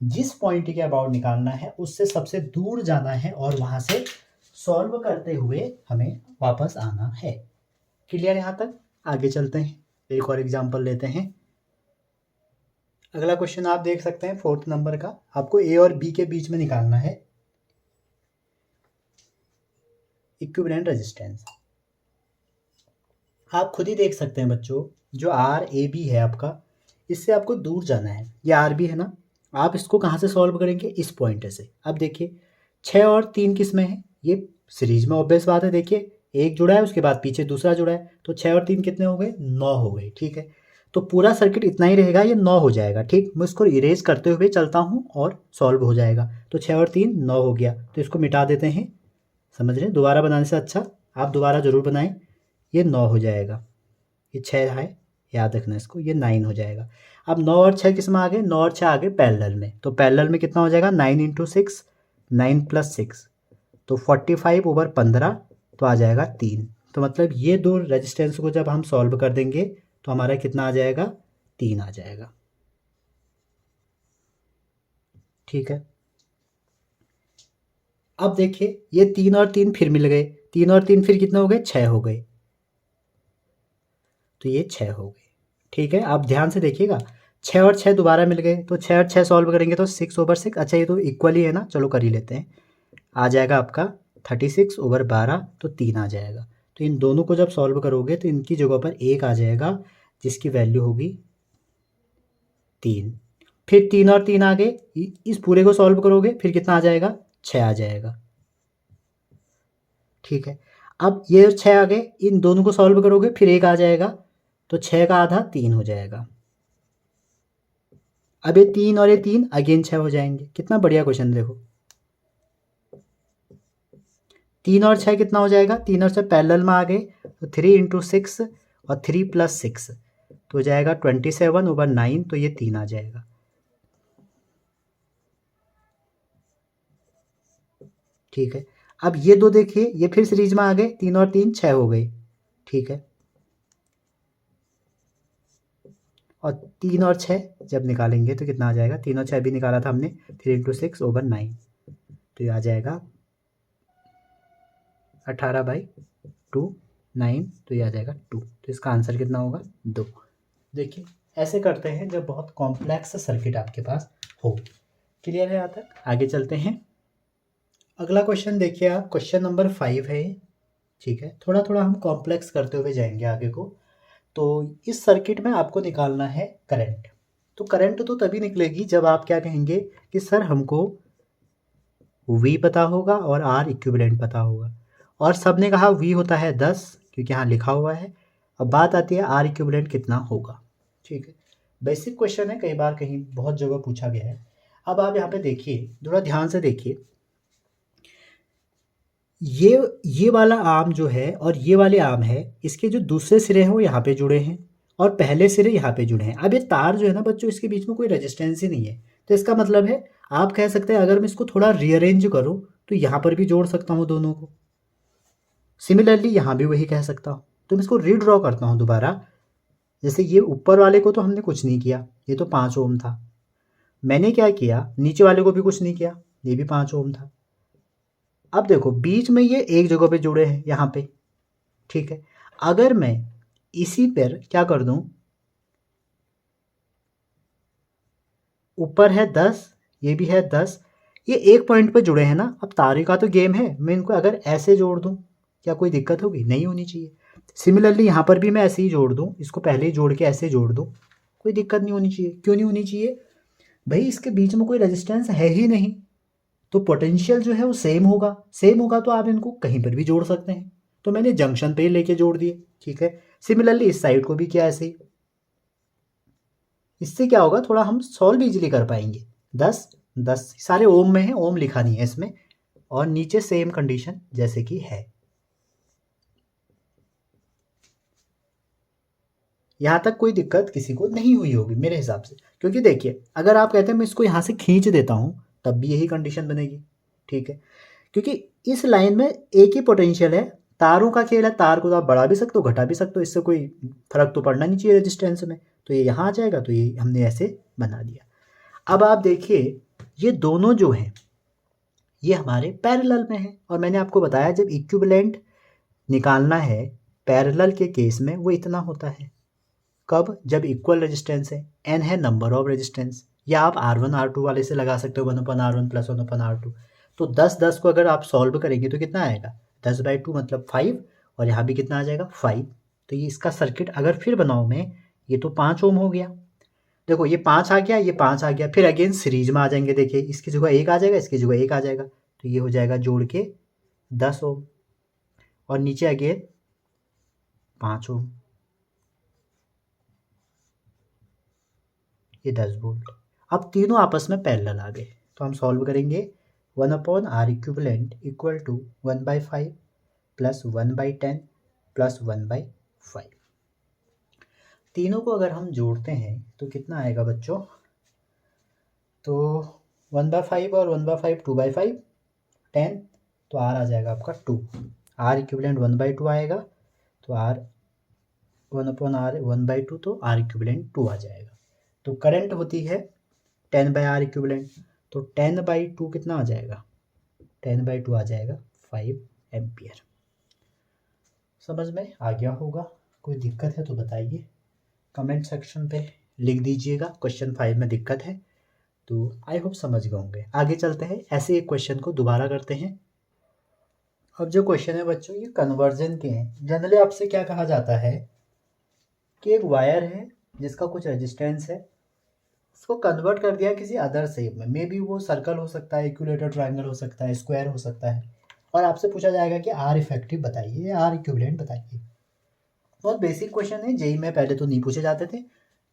Speaker 1: जिस पॉइंट के अबाउट निकालना है उससे सबसे दूर जाना है और वहाँ से सॉल्व करते हुए हमें वापस आना है। क्लियर यहाँ तक? आगे चलते हैं, एक और एग्जाम्पल लेते हैं। अगला क्वेश्चन आप देख सकते हैं 4th नंबर का। आपको ए और बी के बीच में निकालना है इक्विवेलेंट रेजिस्टेंस। आप खुद ही देख सकते हैं बच्चों, जो आर ए बी है आपका, इससे आपको दूर जाना है। ये आर बी है ना, आप इसको कहाँ से सॉल्व करेंगे? इस पॉइंट से। अब देखिए 6 और 3 किस में है? ये सीरीज में ऑब्वियस बात है। देखिए एक जुड़ा है, उसके बाद पीछे दूसरा जुड़ा है, तो 6 और 3 कितने हो गए? 9 हो गए। ठीक है, तो पूरा सर्किट इतना ही रहेगा, ये 9 हो जाएगा। ठीक, मैं इसको इरेज करते हुए चलता हूँ और सॉल्व हो जाएगा। तो 6 और 3 9 हो गया, तो इसको मिटा देते हैं। समझ रहे? दोबारा बनाने से अच्छा आप दोबारा ज़रूर बनाएं। ये 9 हो जाएगा, ये 6 है, याद रखना इसको, ये 9 हो जाएगा। अब 9 और 6 किस में आ गए? 9 और 6 आ गए पैरेलल में, तो पैरेलल में कितना हो जाएगा? 9 इंटू 6, 9 प्लस 6, तो 45 ओवर 15, तो आ जाएगा 3। तो मतलब ये दो रेजिस्टेंस को जब हम सॉल्व कर देंगे तो हमारा कितना आ जाएगा? 3 आ जाएगा। ठीक है, अब देखिए ये 3 और 3 फिर मिल गए, 3 और 3 फिर कितने हो गए? 6 हो गए, तो ये 6 हो गए। ठीक है, आप ध्यान से देखिएगा, 6 और 6 दोबारा मिल गए, तो 6 और 6 सॉल्व करेंगे तो 6 ओवर 6। अच्छा ये तो इक्वली है ना, चलो कर ही लेते हैं। आ जाएगा आपका 36 ओवर 12, तो 3 आ जाएगा। तो इन दोनों को जब सॉल्व करोगे तो इनकी जगह पर 1 आ जाएगा, जिसकी वैल्यू होगी 3। फिर 3 और 3 आ गए, इस पूरे को सॉल्व करोगे फिर कितना आ जाएगा? 6 आ जाएगा। ठीक है, अब ये 6 आ गए, इन दोनों को सॉल्व करोगे फिर 1 आ जाएगा, तो 6 का आधा 3 हो जाएगा। अब ये 3 और ये 3 अगेन 6 हो जाएंगे। कितना बढ़िया क्वेश्चन, देखो 3 और 6 कितना हो जाएगा? 3 और 6 पैरेलल में आ गए, तो 3 इंटू 6 और 3 प्लस 6, तो हो जाएगा 27 ओवर 9, तो ये 3 आ जाएगा। ठीक है, अब ये दो देखिए, ये फिर सीरीज में आ गए, 3 और 3 6 हो गए। ठीक है, और 3 और 6 जब निकालेंगे तो कितना आ जाएगा? 3 और 6 भी निकाला था हमने, 3 इंटू 6 ओवर 9, तो ये आ जाएगा 18/2, 9, तो ये आ जाएगा 2। तो इसका आंसर कितना होगा? 2। देखिए ऐसे करते हैं जब बहुत कॉम्प्लेक्स सर्किट आपके पास हो। क्लियर है यहाँ तक? आगे चलते हैं। अगला क्वेश्चन देखिए आप, क्वेश्चन नंबर 5 है। ठीक है, थोड़ा थोड़ा हम कॉम्प्लेक्स करते हुए जाएंगे आगे को। तो इस सर्किट में आपको निकालना है करंट। तो करंट तो तभी निकलेगी जब आप क्या कहेंगे कि सर हमको V पता होगा और R इक्विवेलेंट पता होगा, और सब ने कहा V होता है 10, क्योंकि यहाँ लिखा हुआ है। अब बात आती है R इक्विवेलेंट कितना होगा। ठीक है, बेसिक क्वेश्चन है, कई बार कहीं बहुत जगह पूछा गया है। अब आप यहाँ पे देखिए, थोड़ा ध्यान से देखिए, ये वाला आर्म जो है और ये वाले आर्म है, इसके जो दूसरे सिरे हैं वो यहाँ पे जुड़े हैं और पहले सिरे यहाँ पे जुड़े हैं। अब ये तार जो है ना बच्चों, इसके बीच में कोई रेजिस्टेंस ही नहीं है, तो इसका मतलब है आप कह सकते हैं अगर मैं इसको थोड़ा रीअरेंज करूँ तो यहाँ पर भी जोड़ सकता हूँ दोनों को। सिमिलरली यहाँ भी वही कह सकता हूँ। तो मैं इसको रीड्रॉ करता हूँ दोबारा। जैसे ये ऊपर वाले को तो हमने कुछ नहीं किया, ये तो 5 ओम था। मैंने क्या किया, नीचे वाले को भी कुछ नहीं किया, ये भी 5 ओम था। अब देखो बीच में ये एक जगह पे जुड़े हैं यहाँ पे। ठीक है, अगर मैं इसी पर क्या कर दूं, ऊपर है 10, ये भी है 10, ये एक पॉइंट पे जुड़े हैं ना। अब तारे का तो गेम है, मैं इनको अगर ऐसे जोड़ दूं क्या कोई दिक्कत होगी? नहीं होनी चाहिए। सिमिलरली यहाँ पर भी मैं ऐसे ही जोड़ दूं, इसको पहले ही जोड़ के ऐसे जोड़ दूं, कोई दिक्कत नहीं होनी चाहिए। क्यों नहीं होनी चाहिए भाई? इसके बीच में कोई रेजिस्टेंस है ही नहीं, तो पोटेंशियल जो है वो सेम होगा। सेम होगा तो आप इनको कहीं पर भी जोड़ सकते हैं, तो मैंने जंक्शन पे ही लेके जोड़ दिए। ठीक है, सिमिलरली इस साइड को भी किया ऐसे ही। इससे क्या होगा, थोड़ा हम सॉल्व इजीली कर पाएंगे। 10 10 सारे ओम में है, ओम लिखा नहीं है इसमें, और नीचे सेम कंडीशन जैसे कि है। यहाँ तक कोई दिक्कत किसी को नहीं हुई होगी मेरे हिसाब से, क्योंकि देखिए अगर आप कहते हैं मैं इसको यहाँ से खींच देता हूँ तब भी यही कंडीशन बनेगी। ठीक है, क्योंकि इस लाइन में एक ही पोटेंशियल है, तारों का खेल है, तार को तो आप बढ़ा भी सकते हो घटा भी सकते हो, इससे कोई फर्क तो पड़ना नहीं चाहिए रेजिस्टेंस में। तो ये यहाँ आ जाएगा, तो ये हमने ऐसे बना दिया। अब आप देखिए ये दोनों जो हैं ये हमारे पैरेलल में हैं, और मैंने आपको बताया जब इक्विवेलेंट निकालना है पैरेलल के केस में वो इतना होता है। कब? जब इक्वल रेजिस्टेंस है, n है नंबर ऑफ रेजिस्टेंस, या आप R1 R2 वाले से लगा सकते हो 1/R1 + 1/R2। तो 10 को अगर आप सॉल्व करेंगे तो कितना आएगा 10/2 मतलब 5, और यहाँ भी कितना आ जाएगा 5। तो ये इसका सर्किट अगर फिर बनाऊँ मैं, ये तो 5 ओम हो गया। देखो ये 5 आ गया, ये 5 आ गया, फिर अगेन सीरीज में आ जाएंगे। देखिए इसकी जगह 1 आ जाएगा, इसकी जगह 1 आ जाएगा, तो ये हो जाएगा जोड़ के 10 ओम, और नीचे अगेन 5 ओम, ये 10 वोल्ट। अब तीनों आपस में पैरेलल आ गए, तो हम सॉल्व करेंगे 1/R equivalent equal to 1/5 plus 1/10 plus 1/5। तीनों को अगर हम जोड़ते हैं तो कितना आएगा बच्चों? तो 1/5 और 1/5 2/5 10, तो R आ जाएगा आपका 2। R इक्विवेलेंट 1/2 आएगा, तो R 1/R 1/2, तो R इक्विवेलेंट 2 आ जाएगा। तो करंट होती है 10/R इक्विवेलेंट, तो 10/2 कितना आ जाएगा? 10/2 आ जाएगा 5 एम्पियर। समझ में आ गया होगा? कोई दिक्कत है तो बताइए, कमेंट सेक्शन पे लिख दीजिएगा क्वेश्चन 5 में दिक्कत है तो। आई होप समझ गए होंगे। आगे चलते हैं, ऐसे एक क्वेश्चन को दोबारा करते हैं। अब जो क्वेश्चन है बच्चों ये कन्वर्जन के हैं। जनरली आपसे क्या कहा जाता है कि एक वायर है जिसका कुछ रेजिस्टेंस है, उसको कन्वर्ट कर दिया किसी अदर शेप में, मे बी वो सर्कल हो सकता है, इक्विलेटरल ट्रायंगल हो सकता है, स्क्वायर हो सकता है, और आपसे पूछा जाएगा कि आर इफेक्टिव बताइए या आर इक्विवेलेंट बताइए। बहुत बेसिक क्वेश्चन है, जेई में पहले तो नहीं पूछे जाते थे,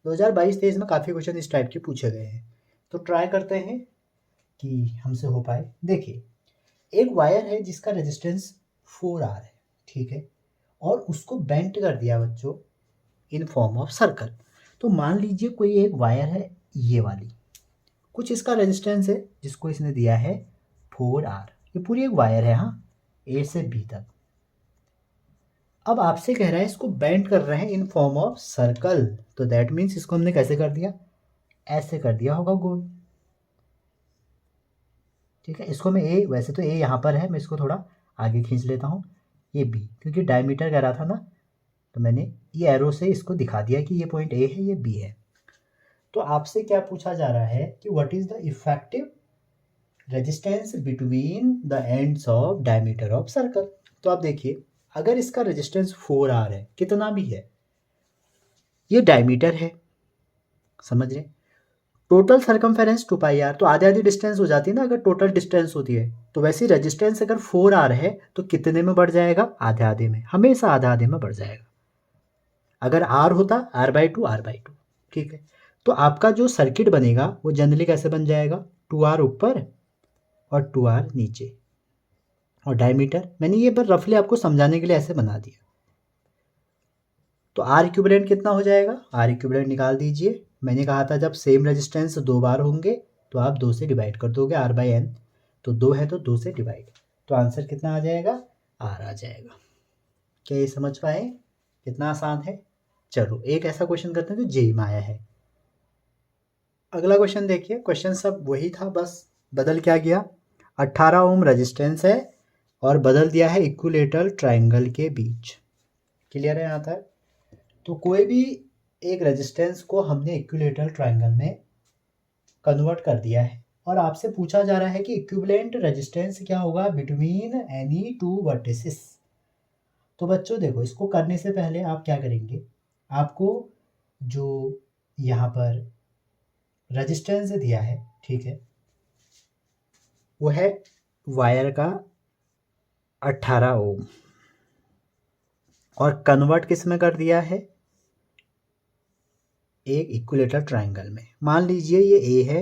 Speaker 1: 2022-23 में काफ़ी क्वेश्चन इस टाइप के पूछे गए हैं, तो ट्राई करते हैं कि हमसे हो पाए। देखिए एक वायर है जिसका रेजिस्टेंस 4R है, ठीक है, और उसको बेंट कर दिया बच्चों इन फॉर्म ऑफ सर्कल। तो मान लीजिए कोई एक वायर है ये वाली, कुछ इसका रेजिस्टेंस है जिसको इसने दिया है 4R, ये पूरी एक वायर है, हाँ, ए से बी तक। अब आपसे कह रहा है इसको बेंड कर रहे हैं इन फॉर्म ऑफ सर्कल, तो दैट मीन्स इसको हमने कैसे कर दिया? ऐसे कर दिया होगा गोल, ठीक है। इसको मैं ए, वैसे तो ए यहाँ पर है, मैं इसको थोड़ा आगे खींच लेता हूँ, ये बी, क्योंकि डायमीटर कह रहा था ना, तो मैंने ये एरो से इसको दिखा दिया कि ये पॉइंट ए है, ये बी है। तो आपसे क्या पूछा जा रहा है कि what is the effective resistance between the ends of diameter of circle. तो आप देखिए अगर इसका रेजिस्टेंस 4R है, कितना भी है, ये डायमीटर है, समझ रहे, टोटल सर्कमफेरेंस 2πr, तो आधे आधी डिस्टेंस हो जाती है ना अगर टोटल डिस्टेंस होती है। तो वैसे रेजिस्टेंस अगर 4R है तो कितने में बढ़ जाएगा? आधे आधे में, हमेशा आधे आधे में बढ़ जाएगा। अगर R होता R/2, ठीक है। तो आपका जो सर्किट बनेगा वो जनरली कैसे बन जाएगा? 2R ऊपर और 2R नीचे, और डायमीटर मैंने ये पर रफली आपको समझाने के लिए ऐसे बना दिया। तो R इक्विवेलेंट कितना हो जाएगा? R इक्विवेलेंट निकाल दीजिए। मैंने कहा था जब सेम रेजिस्टेंस 2 बार होंगे तो आप 2 से डिवाइड कर दोगे, R/n, तो 2 है तो 2 से डिवाइड, तो आंसर कितना आ जाएगा? R आ जाएगा। क्या ये समझ पाए? कितना आसान है। चलो एक ऐसा क्वेश्चन करते हैं जो जेई में आया है। अगला क्वेश्चन देखिए, क्वेश्चन सब वही था, बस बदल क्या गया, 18 ओम रेजिस्टेंस है और बदल दिया है इक्विलेटरल ट्रायंगल के बीच। क्लियर है यहाँ तक? तो कोई भी एक रेजिस्टेंस को हमने इक्विलेटरल ट्रायंगल में कन्वर्ट कर दिया है, और आपसे पूछा जा रहा है कि इक्विवेलेंट रेजिस्टेंस क्या होगा बिटवीन एनी टू वर्टिसेस। तो बच्चों देखो इसको करने से पहले आप क्या करेंगे, आपको जो यहाँ पर रेजिस्टेंस दिया है, ठीक है, वो है वायर का 18 ओम, और कन्वर्ट किस में कर दिया है? एक इक्विलेटरल ट्रायंगल में। मान लीजिए ये ए है,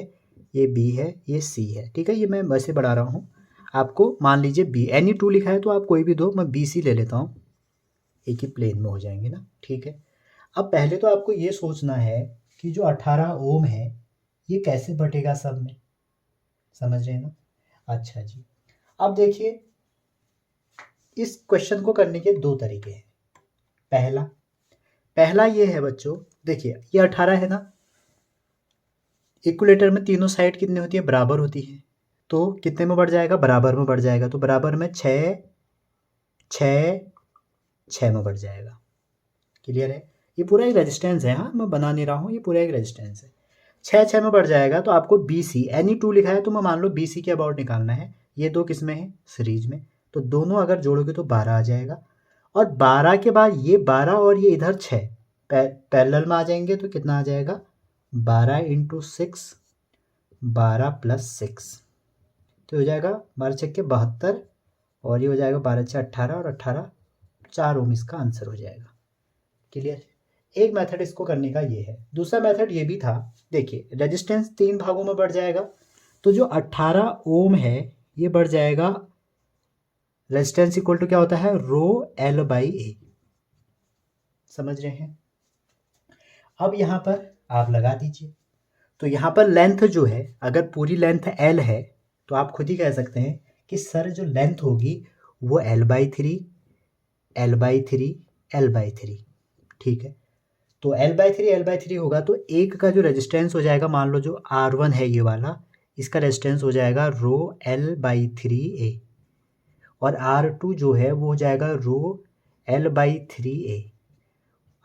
Speaker 1: ये बी है, ये सी है, ठीक है, ये मैं वैसे बढ़ा रहा हूँ आपको। मान लीजिए बी, एनी टू लिखा है तो आप कोई भी दो, मैं बी सी ले लेता हूँ, एक ही प्लेन में हो जाएंगे ना, ठीक है। अब पहले तो आपको ये सोचना है कि जो 18 ओम है ये कैसे बटेगा सब में, समझ रहे हैं ना? अच्छा जी, अब देखिए इस क्वेश्चन को करने के दो तरीके हैं। पहला ये है बच्चों, देखिए ये 18 है ना, इक्विलेटर में तीनों साइड कितनी होती है, बराबर होती है, तो कितने में बढ़ जाएगा, बराबर में बढ़ जाएगा, तो बराबर में 6 6 6 में बढ़ जाएगा। क्लियर है, ये पूरा एक रेजिस्टेंस है, हाँ मैं बना नहीं रहा हूँ, ये पूरा एक रेजिस्टेंस है। 6 6 में बढ़ जाएगा, तो आपको BC एनी 2 लिखा है तो मैं मान लो BC के अबाउट निकालना है। ये दो किस में है, सीरीज में, तो दोनों अगर जोड़ोगे तो 12 आ जाएगा। और 12 के बाद ये 12 और ये इधर 6 पैरेलल में आ जाएंगे, तो कितना आ जाएगा, 12 × 6, 12 + 6, तो हो जाएगा 12 छक्के 72, और ये हो जाएगा 12 छः 18, और 18 4 ओम इसका आंसर हो जाएगा। क्लियर, एक मेथड इसको करने का ये है। दूसरा मेथड ये भी था, देखिए रेजिस्टेंस 3 भागों में बढ़ जाएगा, तो जो 18 ओम है ये बढ़ जाएगा, रेजिस्टेंस इक्वल टू क्या होता है, ρL/A, समझ रहे हैं। अब यहाँ पर आप लगा दीजिए, तो यहाँ पर लेंथ जो है, अगर पूरी लेंथ L है तो आप खुद ही कह सकते हैं कि सर जो लेंथ होगी वो L/3 L/3 L/3, ठीक है। तो L/3 L/3 होगा, तो एक का जो रेजिस्टेंस हो जाएगा, मान लो जो R1 है ये वाला, इसका रेजिस्टेंस हो जाएगा ρL/3A, और R2 जो है वो हो जाएगा ρL/3A।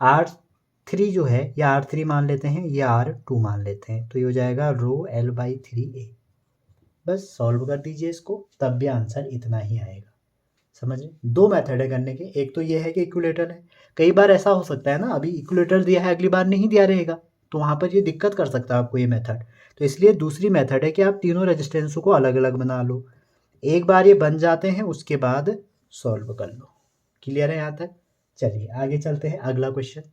Speaker 1: R3 जो है, या R3 मान लेते हैं, या R2 मान लेते हैं, तो ये हो जाएगा ρL/3A। बस सॉल्व कर दीजिए इसको, तब भी आंसर इतना ही आएगा। समझ रहे, दो मेथड है करने के, एक तो ये है कि इक्विलेटर है, कई बार ऐसा हो सकता है ना, अभी इक्विलेटर दिया है, अगली बार नहीं दिया रहेगा, तो वहाँ पर ये दिक्कत कर सकता है आपको ये मेथड। तो इसलिए दूसरी मेथड है कि आप तीनों रेजिस्टेंसों को अलग अलग बना लो, एक बार ये बन जाते हैं उसके बाद सॉल्व कर लो। क्लियर है यहाँ तक, चलिए आगे चलते हैं, अगला क्वेश्चन।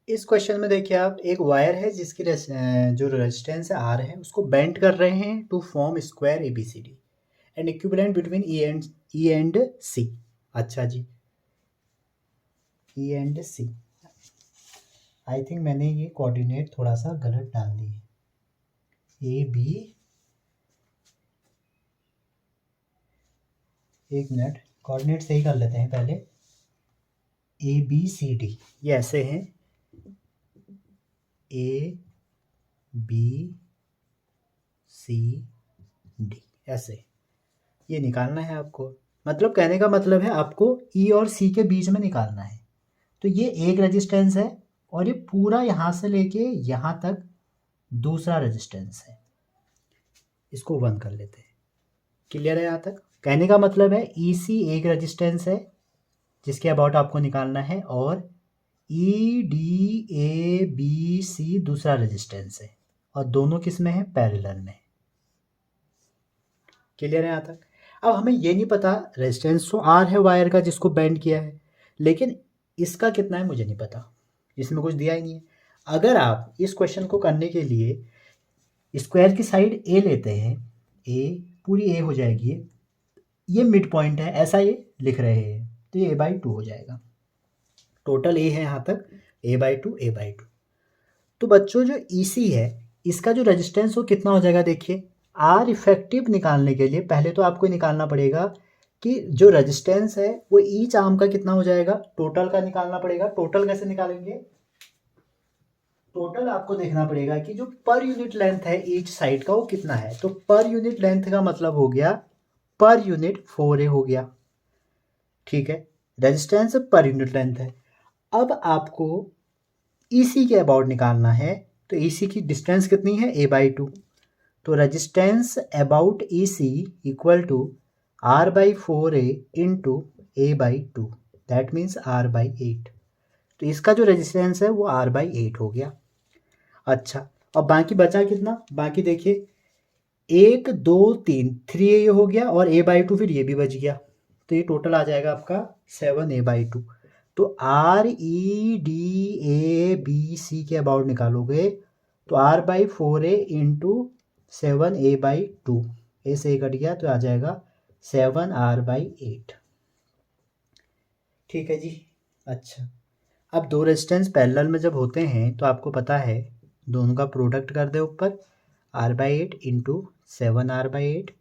Speaker 1: इस क्वेश्चन में देखिए आप, एक वायर है जिसकी जो रेजिस्टेंस है R है, उसको बेंड कर रहे हैं to form square ABCD and equivalent between E and C। अच्छा जी, E and C, I think मैंने ये कोऑर्डिनेट थोड़ा सा गलत डाल दिए, AB, एक मिनट, कोऑर्डिनेट सही कर लेते हैं पहले। ABCD ये ऐसे हैं, ABCD ऐसे, ये निकालना है आपको, मतलब कहने का मतलब है आपको E और C के बीच में निकालना है। तो ये एक रेजिस्टेंस है, और ये पूरा यहाँ से लेके यहाँ तक दूसरा रेजिस्टेंस है, इसको 1 कर लेते हैं। क्लियर है यहाँ तक, कहने का मतलब है EC एक रेजिस्टेंस है जिसके अबाउट आपको निकालना है, और EDABC दूसरा रेजिस्टेंस है, और दोनों किस में है, पैरेलल में। क्लियर है यहाँ तक। अब हमें ये नहीं पता, रेजिस्टेंस तो R है वायर का जिसको बेंड किया है, लेकिन इसका कितना है मुझे नहीं पता, इसमें कुछ दिया ही नहीं है। अगर आप इस क्वेश्चन को करने के लिए स्क्वायर की साइड A लेते हैं, A पूरी A हो जाएगी, ये मिड पॉइंट है ऐसा ये लिख रहे हैं, तो ये A/2 हो जाएगा, टोटल A है यहाँ तक, A/2 A/2। तो बच्चों जो EC है इसका जो रेजिस्टेंस वो कितना हो जाएगा, देखिए R इफेक्टिव निकालने के लिए पहले तो आपको निकालना पड़ेगा कि जो रेजिस्टेंस है वो ईच आर्म का कितना हो जाएगा, टोटल का निकालना पड़ेगा। टोटल कैसे निकालेंगे, टोटल आपको देखना पड़ेगा कि जो पर यूनिट लेंथ है ईच साइड का वो कितना है, तो पर यूनिट लेंथ का मतलब हो गया पर यूनिट 4A हो गया, ठीक है, रेजिस्टेंस पर यूनिट लेंथ है। अब आपको EC के अबाउट निकालना है, तो EC की डिस्टेंस कितनी है, A/2, तो resistance about EC equal to R/4A into A/2, that means R/8, तो इसका जो रेजिस्टेंस है वो R/8 हो गया। अच्छा, अब बाकी बचा कितना, बाकी देखिए 1 2 3 3A ये हो गया, और A/2 फिर ये भी बच गया, तो ये टोटल आ जाएगा आपका 7A/2। तो REDABC के अबाउट निकालोगे तो R/4A इंटू 7A/2, ए से कट गया तो आ जाएगा 7R/8, ठीक है जी। अच्छा, अब दो रेजिस्टेंस पैरेलल में जब होते हैं तो आपको पता है दोनों का प्रोडक्ट कर दे ऊपर, R/8 इंटू 7R/8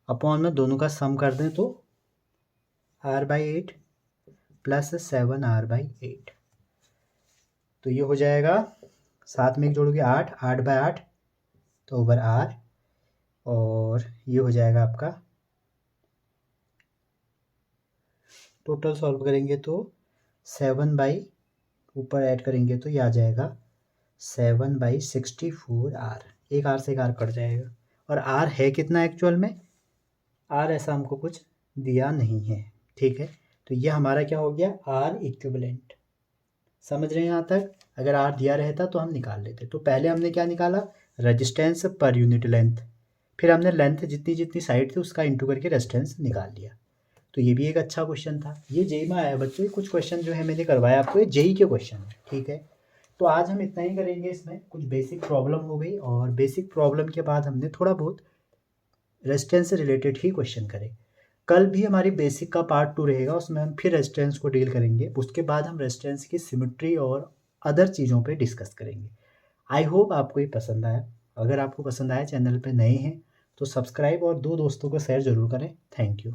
Speaker 1: अपॉन में दोनों का सम कर दें तो R/8 प्लस 7R/8, तो ये हो जाएगा साथ में एक जोड़ोगे 8, 8/8 तो ओवर आर, और ये हो जाएगा आपका, टोटल सॉल्व करेंगे तो 7 बाई, ऊपर ऐड करेंगे तो ये आ जाएगा 7/64 आर। एक आर से एक आर कट जाएगा, और आर है कितना एक्चुअल में, आर ऐसा हमको कुछ दिया नहीं है, ठीक है। तो ये हमारा क्या हो गया, आर इक्विवेलेंट। समझ रहे हैं यहाँ तक? अगर आर दिया रहता तो हम निकाल लेते। तो पहले हमने क्या निकाला, रेजिस्टेंस पर यूनिट लेंथ, फिर हमने लेंथ जितनी जितनी साइड थी उसका इंटू करके रेजिस्टेंस निकाल लिया। तो ये भी एक अच्छा क्वेश्चन था, ये जेई में आया बच्चों। कुछ क्वेश्चन जो है मैंने करवाया आपको, ये जेई के क्वेश्चन है, ठीक है। तो आज हम इतना ही करेंगे, इसमें कुछ बेसिक प्रॉब्लम हो गई, और बेसिक प्रॉब्लम के बाद हमने थोड़ा बहुत रेजिस्टेंस से रिलेटेड ही क्वेश्चन करे। कल भी हमारी बेसिक का पार्ट 2 रहेगा, उसमें हम फिर रेजिस्टेंस को डील करेंगे। उसके बाद हम रेजिस्टेंस की सिमेट्री और अदर चीज़ों पे डिस्कस करेंगे। आई होप आपको ये पसंद आया। अगर आपको पसंद आया, चैनल पे नए हैं तो सब्सक्राइब और 2 दोस्तों को शेयर ज़रूर करें। Thank you.